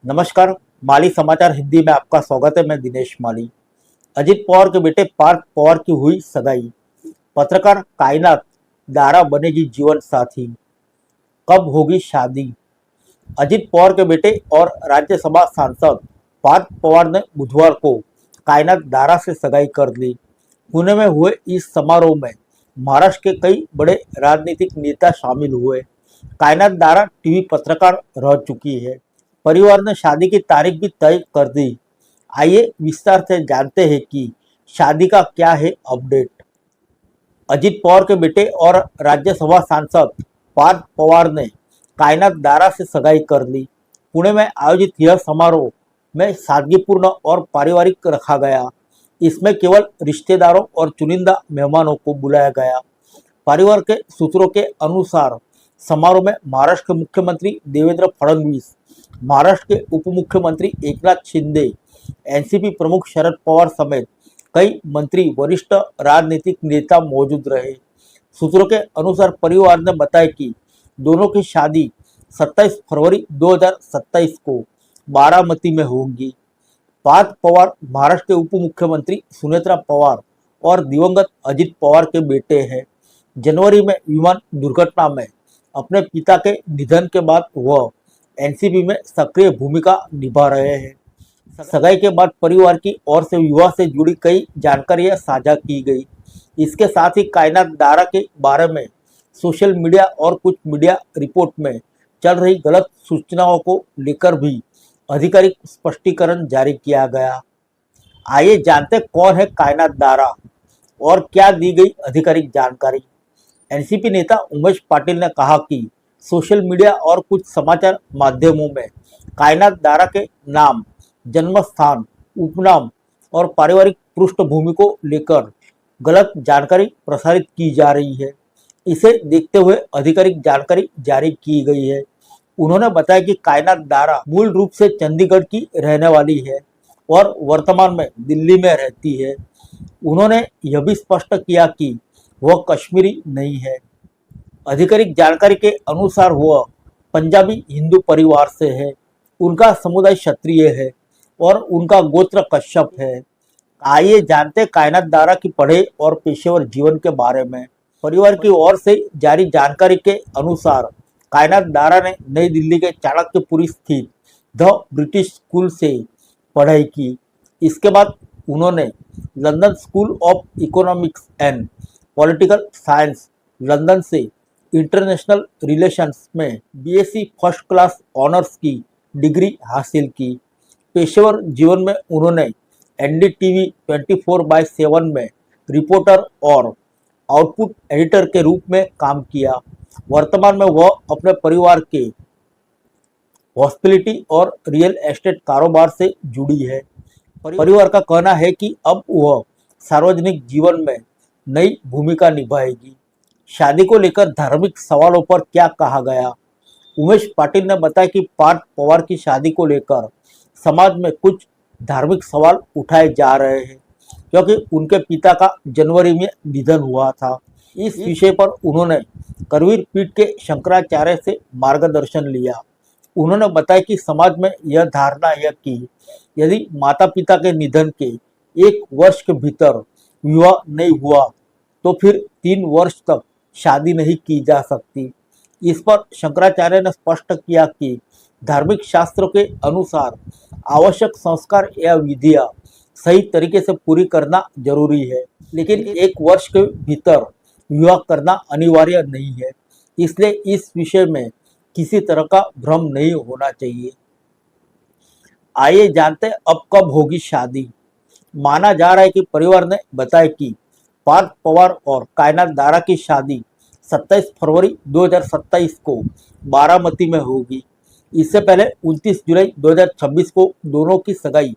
नमस्कार। माली समाचार हिंदी में आपका स्वागत है। मैं दिनेश माली। अजीत पवार के बेटे पार्थ पवार की हुई सगाई। पत्रकार कायनात दारा बनेगी जीवन साथी। कब होगी शादी? अजीत पवार के बेटे और राज्यसभा सांसद पार्थ पवार ने बुधवार को कायनात दारा से सगाई कर ली। पुणे में हुए इस समारोह में महाराष्ट्र के कई बड़े राजनीतिक नेता शामिल हुए। कायनात दारा टीवी पत्रकार रह चुकी है। परिवार ने शादी की तारीख भी तय कर दी। आइए विस्तार से जानते हैं कि शादी का क्या है अपडेट। अजीत पवार के बेटे और राज्यसभा सांसद पार्थ पवार ने कायनात दारा से सगाई कर ली। पुणे में आयोजित यह समारोह में सादगीपूर्ण और पारिवारिक रखा गया। इसमें केवल रिश्तेदारों और चुनिंदा मेहमानों को बुलाया गया। परिवार के सूत्रों के अनुसार समारोह में महाराष्ट्र के मुख्यमंत्री देवेंद्र फडणवीस, महाराष्ट्र के उप मुख्यमंत्री एकनाथ शिंदे, एनसीपी प्रमुख शरद पवार समेत कई मंत्री, वरिष्ठ राजनीतिक नेता मौजूद रहे। सूत्रों के अनुसार परिवार ने बताया कि दोनों की शादी 27 फरवरी 2027 को बारामती में होगी। पार्थ पवार महाराष्ट्र के उप मुख्यमंत्री सुनेत्रा पवार और दिवंगत अजीत पवार के बेटे हैं। जनवरी में विमान दुर्घटना में अपने पिता के निधन के बाद वह एनसीपी में सक्रिय भूमिका निभा रहे हैं। सगाई के बाद परिवार की ओर से विवाह से जुड़ी कई जानकारियां साझा की गई। इसके साथ ही कायनात दारा के बारे में सोशल मीडिया और कुछ मीडिया रिपोर्ट में चल रही गलत सूचनाओं को लेकर भी आधिकारिक स्पष्टीकरण जारी किया गया। आइए जानते कौन है कायनात दारा और क्या दी गई आधिकारिक जानकारी। एनसीपी नेता उमेश पाटिल ने कहा कि सोशल मीडिया और कुछ समाचार माध्यमों में कायनात दारा के नाम, जन्म स्थान, उपनाम और पारिवारिक पृष्ठभूमि को लेकर गलत जानकारी प्रसारित की जा रही है। इसे देखते हुए आधिकारिक जानकारी जारी की गई है। उन्होंने बताया कि कायनात दारा मूल रूप से चंडीगढ़ की रहने वाली है और वर्तमान में दिल्ली में रहती है। उन्होंने यह भी स्पष्ट किया कि वह कश्मीरी नहीं है। आधिकारिक जानकारी के अनुसार वह पंजाबी हिंदू परिवार से है। उनका समुदाय क्षत्रिय है और उनका गोत्र कश्यप है। आइए जानते कायनात दारा की पढ़े और पेशेवर जीवन के बारे में। परिवार की ओर से जारी जानकारी के अनुसार कायनात दारा ने नई दिल्ली के चाणक्यपुरी स्थित द ब्रिटिश स्कूल से पढ़ाई की। इसके बाद उन्होंने London school of economics and political science London से इंटरनेशनल रिलेशंस में बीएससी फर्स्ट क्लास ऑनर्स की डिग्री हासिल की। पेशेवर जीवन में उन्होंने एनडीटीवी 24/7 में रिपोर्टर और आउटपुट एडिटर के रूप में काम किया। वर्तमान में वह अपने परिवार के हॉस्पिटैलिटी और रियल एस्टेट कारोबार से जुड़ी है। परिवार का कहना है कि अब वह सार्वजनिक जीवन में नई भूमिका निभाएगी। शादी को लेकर धार्मिक सवालों पर क्या कहा गया। उमेश पाटिल ने बताया कि पार्थ पवार की शादी को लेकर समाज में कुछ धार्मिक सवाल उठाए जा रहे हैं क्योंकि उनके पिता का जनवरी में निधन हुआ था। इस विषय पर उन्होंने करवीर पीठ के शंकराचार्य से मार्गदर्शन लिया। उन्होंने बताया कि समाज में यह धारणा है कि यदि माता पिता के निधन के 1 वर्ष के भीतर विवाह नहीं हुआ तो फिर 3 वर्ष तक शादी नहीं की जा सकती। इस पर शंकराचार्य ने स्पष्ट किया कि धार्मिक शास्त्रों के अनुसार आवश्यक संस्कार या विधियां सही तरीके से पूरी करना जरूरी है, लेकिन 1 वर्ष के भीतर विवाह करना अनिवार्य नहीं है। इसलिए इस विषय में किसी तरह का भ्रम नहीं होना चाहिए। आइए जानते अब कब होगी शादी। माना जा रहा है कि परिवार ने बताया कि पार्थ पवार और कायनात दारा की शादी 27 फरवरी 2027 को बारामती में होगी। इससे पहले 29 जुलाई 2026 को दोनों की सगाई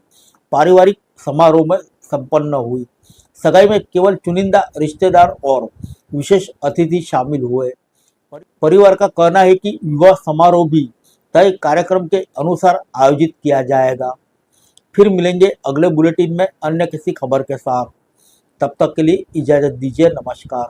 पारिवारिक समारोह में संपन्न हुई। सगाई में केवल चुनिंदा रिश्तेदार और विशेष अतिथि शामिल हुए। परिवार का कहना है कि विवाह समारोह भी तय कार्यक्रम के अनुसार आयोजित किया जाएगा। फिर मिलेंगे अगले बुलेटिन में अन्य किसी खबर के साथ। तब तक के लिए इजाजत दीजिए। नमस्कार।